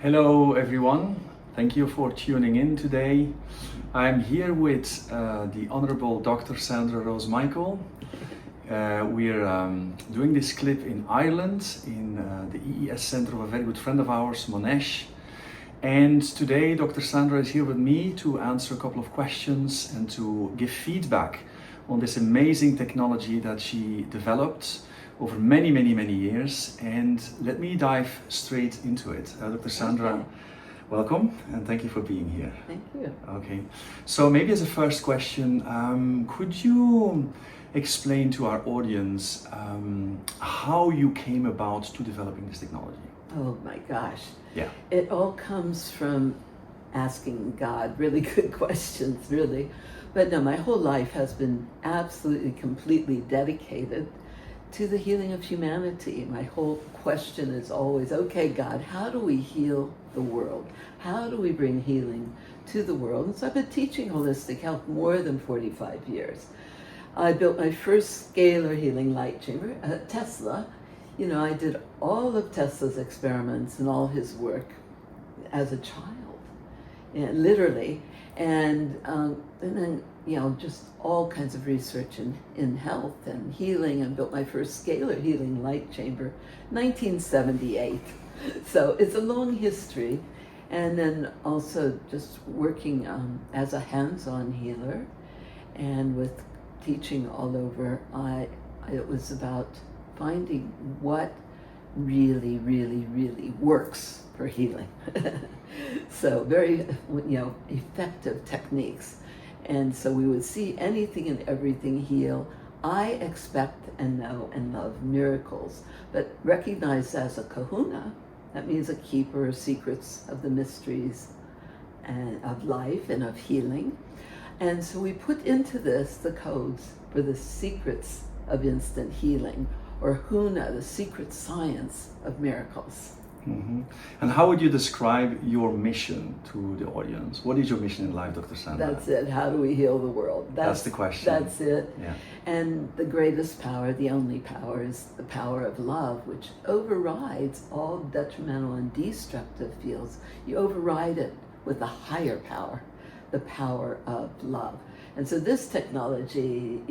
Hello everyone, thank you for tuning in today. I'm here with the Honorable Dr. Sandra Rose Michael. We're doing this clip in Ireland, in the EES center of a very good friend of ours, Monash. And today Dr. Sandra is here with me to answer a couple of questions and to give feedback on this amazing technology that she developed over many years. And let me dive straight into it. Dr. Sandra, welcome and thank you for being here. Thank you. Okay, so maybe as a first question, could you explain to our audience how you came about to developing this technology? Oh my gosh. Yeah. It all comes from asking God really good questions, really. But no, my whole life has been absolutely, completely dedicated to the healing of humanity. My whole question is always, okay, God, how do we heal the world? How do we bring healing to the world? And so I've been teaching holistic health more than 45 years. I built my first scalar healing light chamber at Tesla. You know, I did all of Tesla's experiments and all his work as a child, literally. And then, you know, just all kinds of research in health and healing, and built my first scalar healing light chamber, 1978. So it's a long history. And then also just working as a hands-on healer and with teaching all over. It was about finding what really works for healing. So very, effective techniques. And so we would see anything and everything heal. I expect and know and love miracles, but recognized as a kahuna, that means a keeper of secrets of the mysteries and of life and of healing. And so we put into this the codes for the secrets of instant healing, or HUNA, the secret science of miracles. Mm-hmm. And how would you describe your mission to the audience? What is your mission in life, Dr. Sandra? That's it. How do we heal the world? That's the question. That's it. Yeah. And the greatest power, the only power, is the power of love, which overrides all detrimental and destructive fields. You override it with a higher power, the power of love. And so this technology,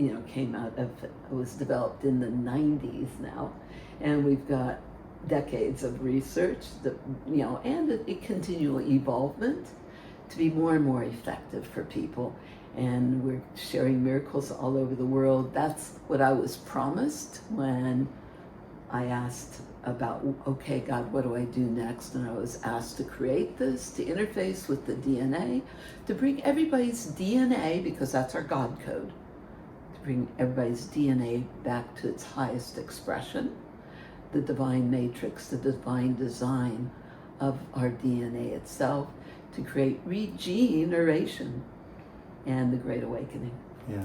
was developed in the 90s now, and we've got decades of research and a continual evolvement to be more and more effective for people. And we're sharing miracles all over the world. That's what I was promised when I asked about, okay, God, what do I do next? And I was asked to create this, to interface with the DNA, to bring everybody's DNA, because that's our God code, to bring everybody's DNA back to its highest expression, the divine matrix, the divine design of our DNA itself, to create regeneration and the Great Awakening. Yeah.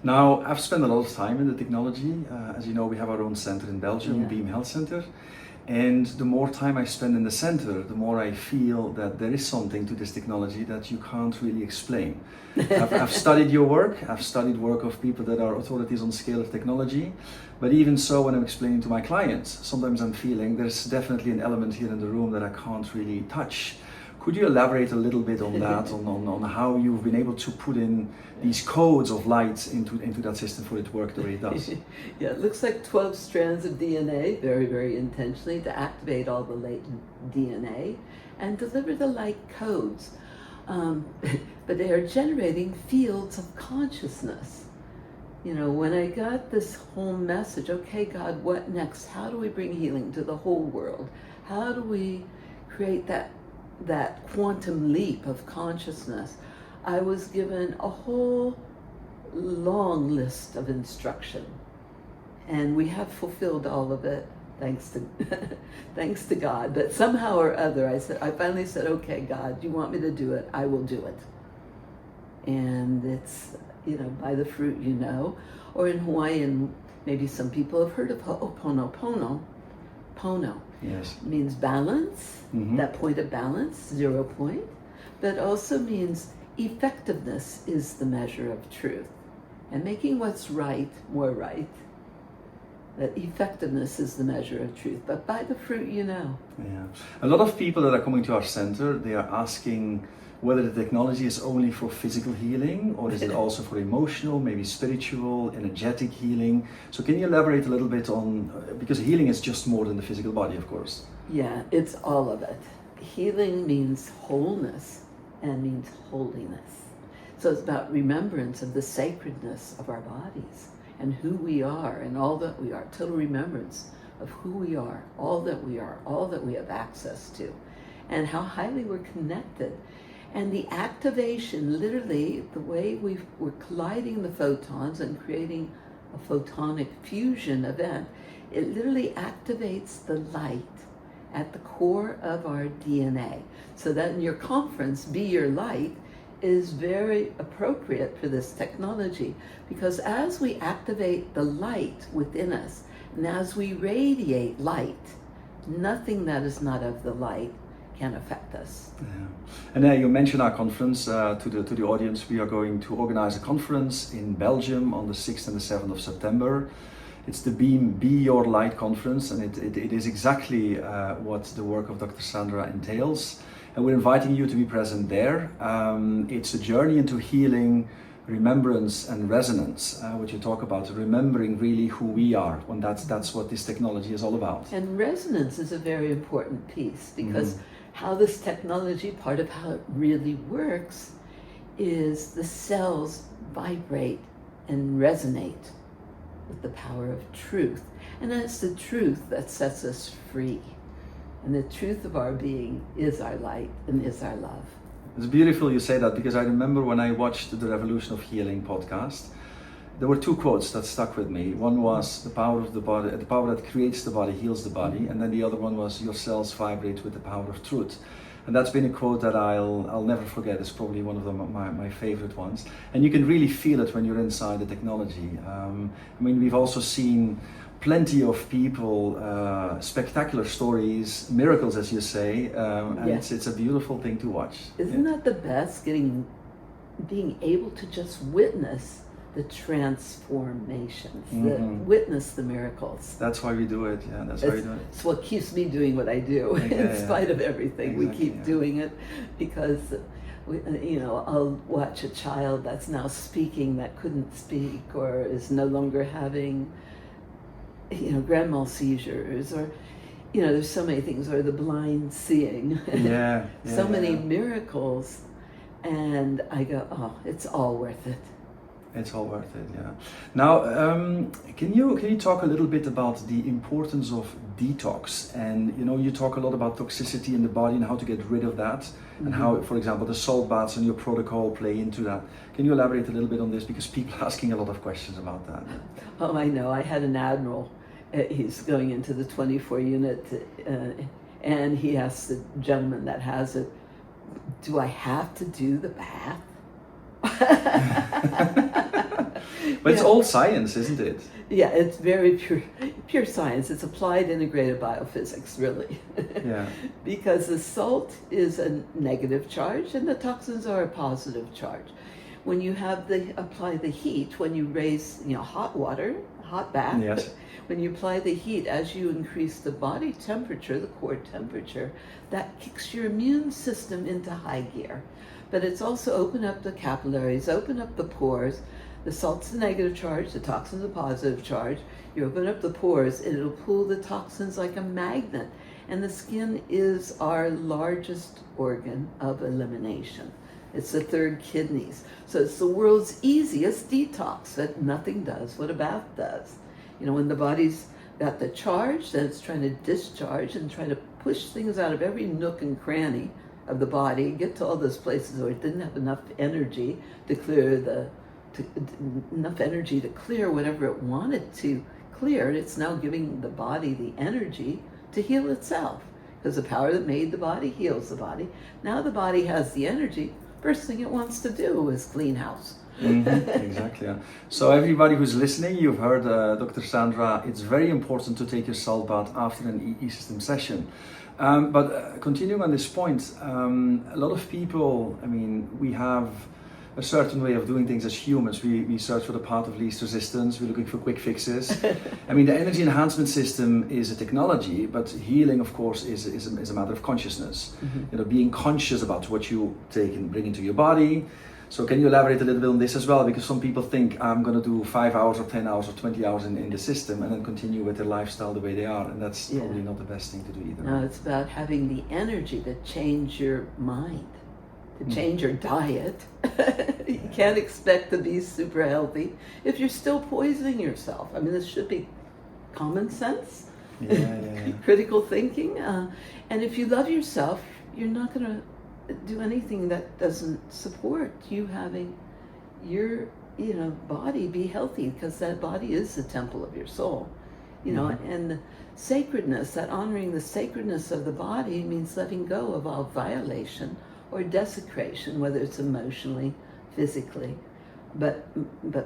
Now, I've spent a lot of time in the technology. As you know, we have our own center in Belgium, Beam Health Center. And the more time I spend in the center, the more I feel that there is something to this technology that you can't really explain. I've studied your work. I've studied work of people that are authorities on scalar technology. But even so, when I'm explaining to my clients, sometimes I'm feeling there's definitely an element here in the room that I can't really touch. Could you elaborate a little bit on that, on how you've been able to put in these codes of light into that system for it to work the way it does? Yeah, it looks like 12 strands of DNA, very intentionally, to activate all the latent DNA and deliver the light codes. But they are generating fields of consciousness. When I got this whole message, okay, God, what next? How do we bring healing to the whole world? How do we create that quantum leap of consciousness? I was given a whole long list of instruction, and we have fulfilled all of it, thanks to God. But somehow or other, I finally said, okay, God, you want me to do it? I will do it. And it's, by the fruit or in Hawaiian, maybe some people have heard of Ho'oponopono. Pono. Yes. Means balance, that point of balance, 0 point, but also means effectiveness is the measure of truth. And making what's right more right that effectiveness is the measure of truth, but by the fruit you know. Yeah. A lot of people that are coming to our center, they are asking whether the technology is only for physical healing or is it also for emotional, maybe spiritual, energetic healing. So can you elaborate a little bit on, because healing is just more than the physical body, of course. Yeah, it's all of it. Healing means wholeness and means holiness. So it's about remembrance of the sacredness of our bodies and who we are and all that we are. Total remembrance of who we are, all that we are, all that we have access to, and how highly we're connected. And the activation, literally, the way we're colliding the photons and creating a photonic fusion event, it literally activates the light at the core of our DNA. So that in your conference, Be Your Light, is very appropriate for this technology, because as we activate the light within us, and as we radiate light, nothing that is not of the light can affect us. Yeah. And you mentioned our conference to the audience. We are going to organize a conference in Belgium on the 6th and the 7th of September. It's the Be Your Light conference, and it is exactly what the work of Dr. Sandra entails. And we're inviting you to be present there. It's a journey into healing, remembrance and resonance, which you talk about, remembering really who we are, when that's what this technology is all about. And resonance is a very important piece, because how this technology, part of how it really works, is the cells vibrate and resonate with the power of truth. And it's the truth that sets us free. And the truth of our being is our light and is our love. It's beautiful you say that, because I remember when I watched the Revolution of Healing podcast, there were two quotes that stuck with me. One was the power of the body, the power that creates the body heals the body, and then the other one was your cells vibrate with the power of truth. And that's been a quote that I'll never forget. It's probably one of my favorite ones. And you can really feel it when you're inside the technology. I mean, we've also seen plenty of people, spectacular stories, miracles, as you say, and Yes. it's a beautiful thing to watch. Isn't that the best, being able to just witness the transformations, witness the miracles? That's why we do it. Yeah, that's why we do it. It's what keeps me doing what I do. In spite of everything, we keep doing it, because I'll watch a child that's now speaking that couldn't speak, or is no longer having grand mal seizures, or there's so many things, or the blind seeing. So many miracles, and I go, oh, it's all worth it. It's all worth it, yeah. Now, can you talk a little bit about the importance of detox? And you talk a lot about toxicity in the body and how to get rid of that, and how, for example, the salt baths and your protocol play into that. Can you elaborate a little bit on this, because people are asking a lot of questions about that? Oh, I know. I had an admiral. He's going into the 24 unit, and he asked the gentleman that has it, "Do I have to do the bath?" But it's all science, isn't it? Yeah, it's very pure science. It's applied integrated biophysics, really. Yeah. Because the salt is a negative charge and the toxins are a positive charge. When you apply the heat, when you raise hot water, hot bath, yes. When you apply the heat, as you increase the body temperature, the core temperature, that kicks your immune system into high gear. But it's also open up the capillaries, open up the pores. The salt's the negative charge, the toxin's a positive charge. You open up the pores, and it'll pull the toxins like a magnet. And the skin is our largest organ of elimination. It's the third kidneys. So it's the world's easiest detox that nothing does what a bath does. When the body's got the charge, then it's trying to discharge and trying to push things out of every nook and cranny of the body, get to all those places where it didn't have enough energy to clear enough energy to clear whatever it wanted to clear. It's now giving the body the energy to heal itself, because the power that made the body heals the body. Now the body has the energy. First thing it wants to do is clean house. Exactly. Yeah. So everybody who's listening, you've heard Dr. Sandra. It's very important to take your salt bath after an EESystem session. But continuing on this point, a lot of people, we have a certain way of doing things as humans. We search for the path of least resistance. We're looking for quick fixes. I mean, the Energy Enhancement System is a technology, but healing, of course, is a matter of consciousness. You know, being conscious about what you take and bring into your body. So can you elaborate a little bit on this as well? Because some people think I'm going to do 5 hours or 10 hours or 20 hours in the system and then continue with their lifestyle the way they are. And that's probably not the best thing to do either. No, it's about having the energy to change your mind, to change your diet. You can't expect to be super healthy if you're still poisoning yourself. I mean, this should be common sense, critical thinking. And if you love yourself, you're not going to do anything that doesn't support you having your body be healthy, because that body is the temple of your soul, and the sacredness, that honoring the sacredness of the body, means letting go of all violation or desecration, whether it's emotionally, physically. But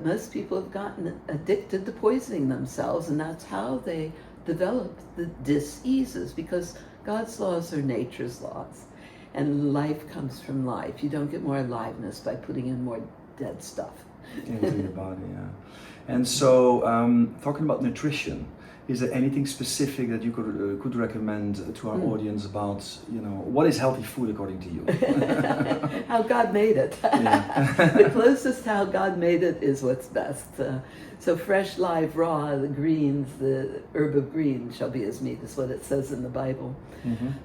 most people have gotten addicted to poisoning themselves, and that's how they develop the diseases, because God's laws are nature's laws. And life comes from life. You don't get more aliveness by putting in more dead stuff into your body. And so, talking about nutrition, is there anything specific that you could recommend to our audience about, what is healthy food according to you? How God made it. The closest to how God made it is what's best. So fresh, live, raw, the greens, the herb of green shall be as meat, is what it says in the Bible.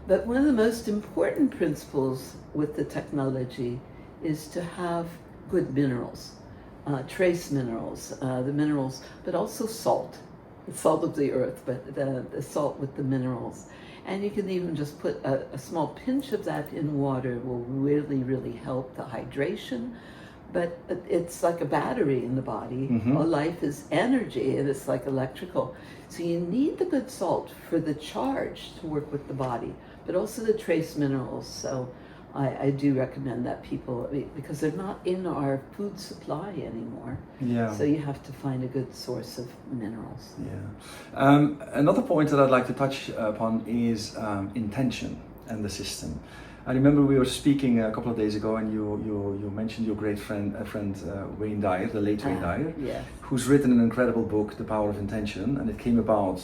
But one of the most important principles with the technology is to have good minerals, trace minerals, the minerals, but also salt. The salt of the earth, but the salt with the minerals. And you can even just put a small pinch of that in water. Will really, really help the hydration. But it's like a battery in the body. All life is energy, and it's like electrical. So you need the good salt for the charge to work with the body, but also the trace minerals. So I do recommend that people, because they're not in our food supply anymore. So you have to find a good source of minerals. Another point that I'd like to touch upon is intention and the system. I remember we were speaking a couple of days ago, and you mentioned your great friend Wayne Dyer, the late Wayne Dyer, who's written an incredible book, The Power of Intention, and it came about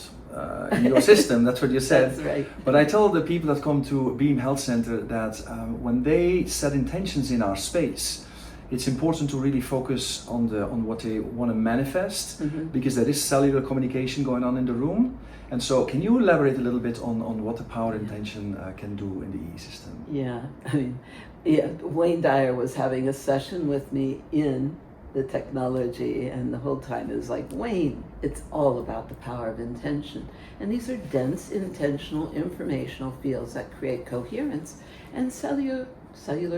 in your system. That's what you said. That's right. But I tell the people that come to Beam Health Center that when they set intentions in our space, it's important to really focus on what they want to manifest, because there is cellular communication going on in the room. And so can you elaborate a little bit on what the power intention can do in the EESystem? Wayne Dyer was having a session with me in the technology, and the whole time it was like, Wayne, it's all about the power of intention. And these are dense, intentional, informational fields that create coherence and cellular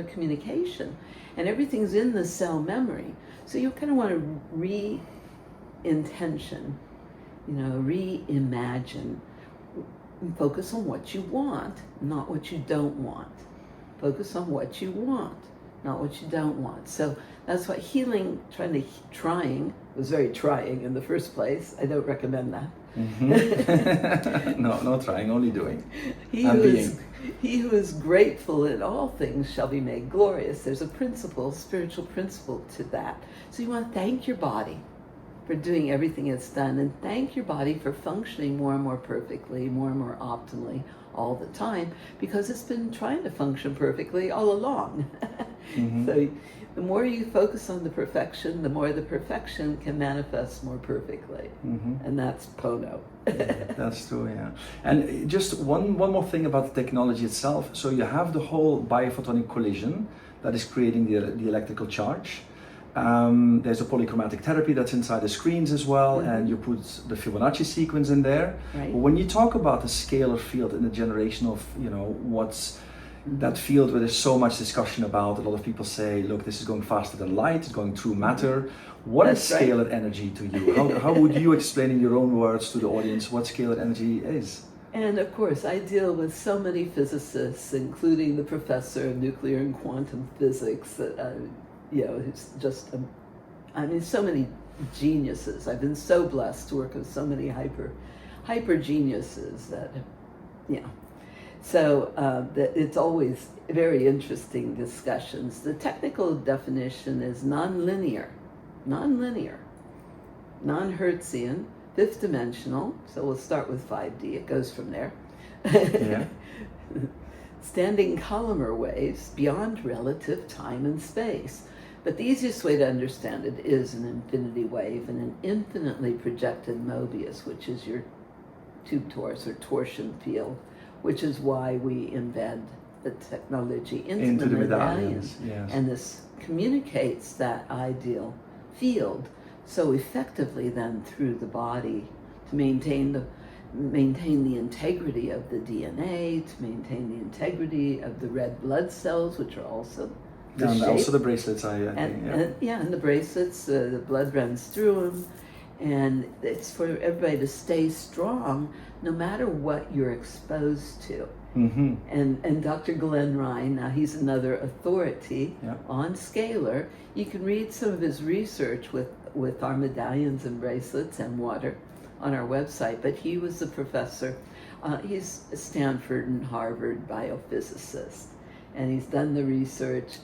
communication. And everything's in the cell memory. So you kind of want to re-intention, reimagine. Focus on what you want, not what you don't want. Focus on what you want, not what you don't want. So that's what healing, trying was very trying in the first place. I don't recommend that. No trying, only doing. He who is grateful in all things shall be made glorious. There's a principle, spiritual principle to that. So you want to thank your body for doing everything it's done, and thank your body for functioning more and more perfectly, more and more optimally all the time, because it's been trying to function perfectly all along. So the more you focus on the perfection, the more the perfection can manifest more perfectly. And that's Pono. That's true, And just one more thing about the technology itself. So you have the whole biophotonic collision that is creating the electrical charge. There's a polychromatic therapy that's inside the screens as well, and you put the Fibonacci sequence in there. But when you talk about the scalar field and the generation of, what's that field where there's so much discussion about, a lot of people say, look, this is going faster than light, it's going through matter. What is scalar energy to you? How would you explain in your own words to the audience what scalar energy is? And of course, I deal with so many physicists, including the professor of nuclear and quantum physics, who's just, so many geniuses. I've been so blessed to work with so many hyper geniuses that, So it's always very interesting discussions. The technical definition is non-linear, non-Hertzian, fifth dimensional. So we'll start with 5D. It goes from there. Yeah. Standing columnar waves beyond relative time and space. But the easiest way to understand it is an infinity wave and an infinitely projected Mobius, which is your tube torus or torsion field, which is why we embed the technology into the medallions. Yes. And this communicates that ideal field so effectively then through the body to maintain the integrity of the DNA, to maintain the integrity of the red blood cells, which are also and also the bracelets, and the bracelets, the blood runs through them, and it's for everybody to stay strong no matter what you're exposed to. Mm-hmm. And Dr. Glenn Ryan, now he's another authority on scalar. You can read some of his research with our medallions and bracelets and water on our website, but he was a professor. He's a Stanford and Harvard biophysicist, and he's done the research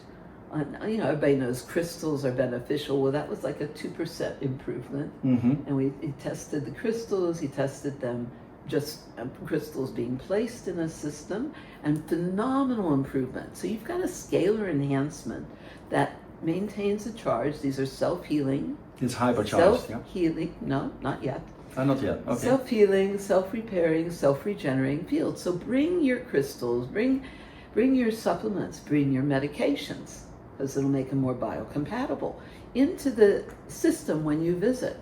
on, everybody knows crystals are beneficial. Well, that was like a 2% improvement. Mm-hmm. And he tested the crystals, he tested them just crystals being placed in a system, and phenomenal improvement. So you've got a scalar enhancement that maintains a charge. These are self-healing. It's hypercharged, Self-healing, no, not yet. Not yet, okay. Self-healing, self-repairing, self-regenerating field. So bring your crystals, bring your supplements, bring your medications, because it'll make them more biocompatible, into the system when you visit.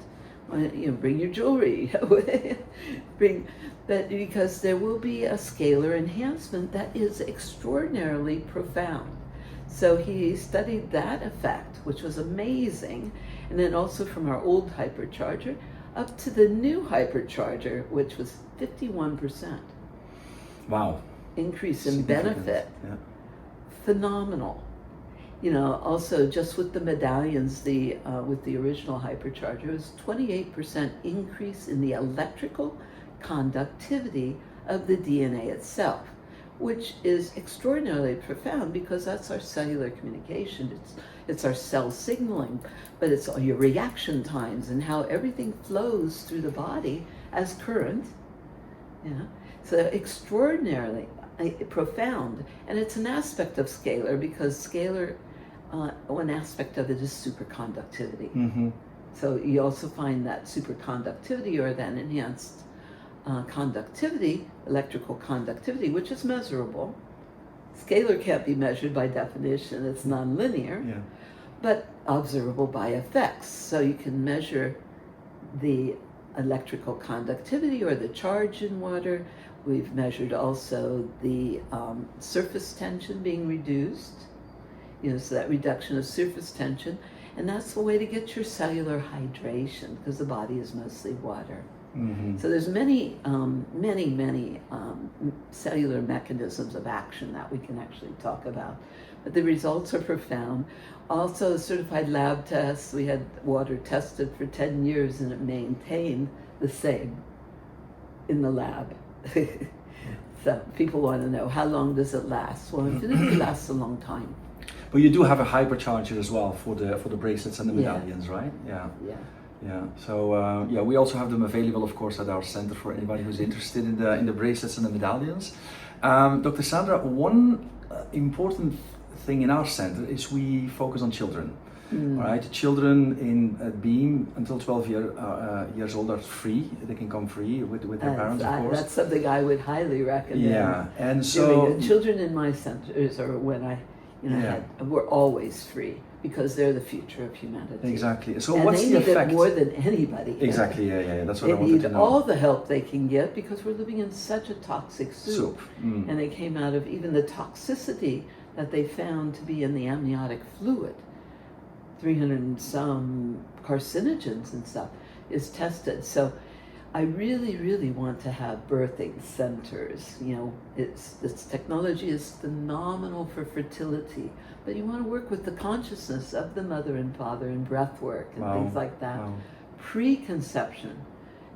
Bring your jewelry, because there will be a scalar enhancement that is extraordinarily profound. So he studied that effect, which was amazing, and then also from our old Hypercharger up to the new Hypercharger, which was 51%. Wow. Increase in benefit. Yeah. Phenomenal. Also just with the medallions, with the original Hypercharger, it was 28% increase in the electrical conductivity of the DNA itself, which is extraordinarily profound because that's our cellular communication. It's our cell signaling, but it's all your reaction times and how everything flows through the body as current. So extraordinarily profound, and it's an aspect of scalar because scalar, one aspect of it is superconductivity. Mm-hmm. So you also find that superconductivity or that enhanced conductivity, electrical conductivity, which is measurable. Scalar can't be measured by definition, it's nonlinear, but observable by effects. So you can measure the electrical conductivity or the charge in water. We've measured also the surface tension being reduced, so that reduction of surface tension, and that's the way to get your cellular hydration because the body is mostly water. Mm-hmm. So there's many cellular mechanisms of action that we can actually talk about, but the results are profound. Also, certified lab tests, we had water tested for 10 years and it maintained the same in the lab. So people want to know, how long does it last? Well, infinity lasts a long time. But you do have a hypercharger as well for the bracelets and the medallions, right? Yeah. So we also have them available, of course, at our center for anybody who's interested in the bracelets and the medallions. Dr. Sandra, one important thing in our center is we focus on children. Right, children in Beam until 12 years old are free. They can come free with their parents, of course. That's something I would highly recommend. Yeah, and so children in my centers, or when I, were always free because they're the future of humanity. Exactly. So and what's they the need effect? It more than anybody. Exactly. Yeah. That's what they I wanted to need know. all the help they can get because we're living in such a toxic soup. And they came out of even the toxicity that they found to be in the amniotic fluid. 300 and some carcinogens and stuff is tested. So I really, really want to have birthing centers. This technology is phenomenal for fertility, but you want to work with the consciousness of the mother and father and breath work and things like that. Pre-conception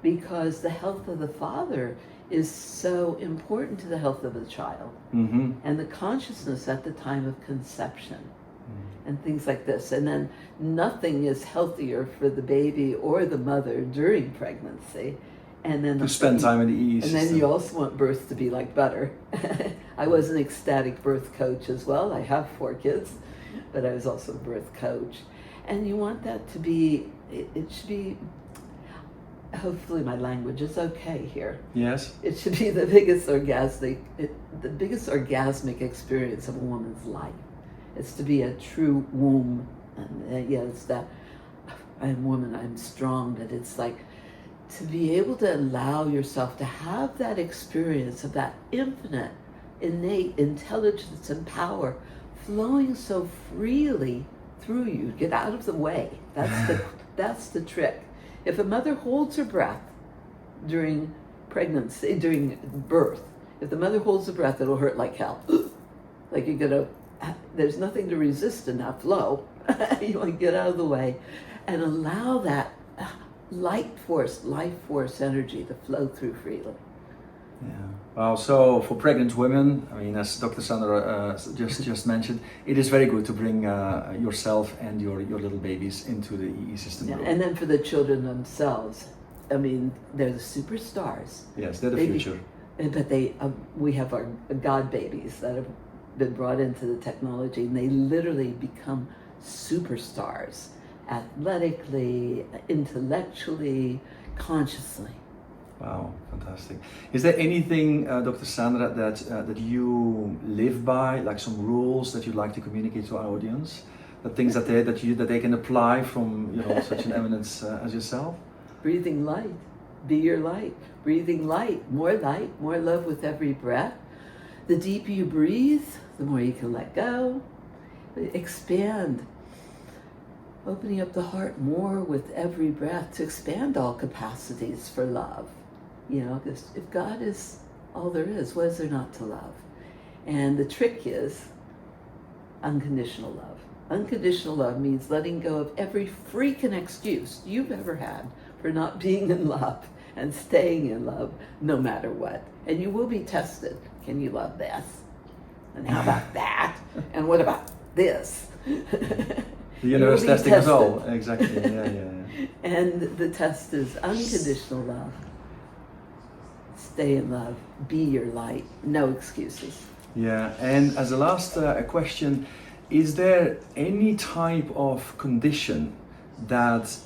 because the health of the father is so important to the health of the child, and the consciousness at the time of conception, and things like this. And then nothing is healthier for the baby or the mother during pregnancy. And then to spend time in the EE system. And then you also want birth to be like butter. I was an ecstatic birth coach as well. I have 4 kids, but I was also a birth coach. And you want that to be, it should be, hopefully my language is okay here. Yes. It should be the biggest orgasmic experience of a woman's life. It's to be a true womb. And it's that, I'm a woman, I'm strong, but it's like to be able to allow yourself to have that experience of that infinite, innate intelligence and power flowing so freely through you. Get out of the way. That's the trick. If a mother holds her breath during pregnancy, during birth, if the mother holds her breath, it'll hurt like hell. Like there's nothing to resist in that flow. You want to get out of the way and allow that life force energy to flow through freely. Yeah. Wow. So for pregnant women, I mean, as Dr. Sandra just mentioned, it is very good to bring yourself and your little babies into the EE system. Yeah. And then for the children themselves, I mean, they're the superstars. Yes, they're the future. But we have our God babies that have been brought into the technology, and they literally become superstars, athletically, intellectually, consciously. Wow, fantastic. Is there anything, Dr. Sandra, that you live by, like some rules that you'd like to communicate to our audience? The things that they can apply from such an eminence as yourself? Breathing light, be your light. Breathing light, more love with every breath. The deeper you breathe, the more you can let go. Expand. Opening up the heart more with every breath to expand all capacities for love. Because if God is all there is, what is there not to love? And the trick is unconditional love. Unconditional love means letting go of every freaking excuse you've ever had for not being in love and staying in love no matter what. And you will be tested. Can you love this? And how about that? And what about this? The universe testing us all. Exactly. Yeah. And the test is unconditional love. Stay in love. Be your light. No excuses. Yeah. And as a last question, is there any type of condition that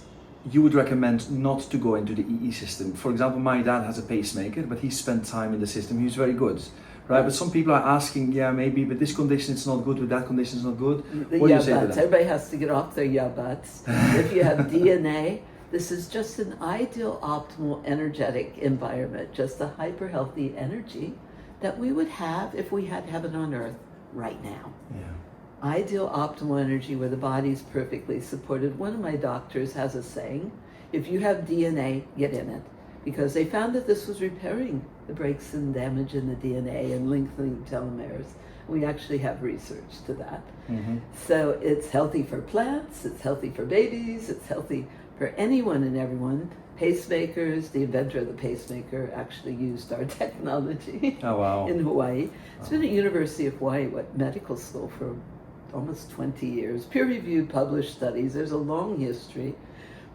you would recommend not to go into the EE system? For example, my dad has a pacemaker, but he spent time in the system. He's very good. Right, but some people are asking, maybe, but this condition is not good, with that condition is not good. What do you say to that? Everybody has to get off their buts. If you have DNA, this is just an ideal, optimal, energetic environment, just a hyper healthy energy that we would have if we had heaven on earth right now. Yeah. Ideal, optimal energy where the body's perfectly supported. One of my doctors has a saying, if you have DNA, get in it. Because they found that this was repairing the breaks and damage in the DNA and lengthening telomeres. We actually have research to that. Mm-hmm. So it's healthy for plants, it's healthy for babies, it's healthy for anyone and everyone. Pacemakers, the inventor of the pacemaker actually used our technology in Hawaii. It's been at University of Hawaii, medical school for almost 20 years. Peer-reviewed, published studies. There's a long history.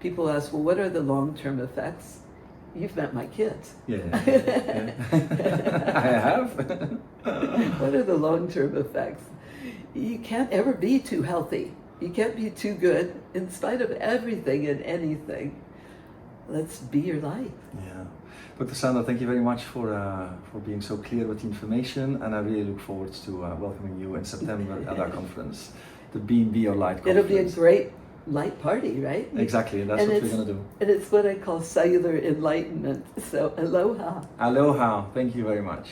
People ask, well, what are the long-term effects? You've met my kids. Yeah. I have. What are the long-term effects? You can't ever be too healthy. You can't be too good in spite of everything and anything. Let's be your light. Yeah. Dr. Sandra, thank you very much for being so clear with the information, and I really look forward to welcoming you in September at our conference, the Be Your Light conference. It'll be a great light party, right? Exactly, and that's what we're going to do. And it's what I call cellular enlightenment. So aloha. Aloha. Thank you very much.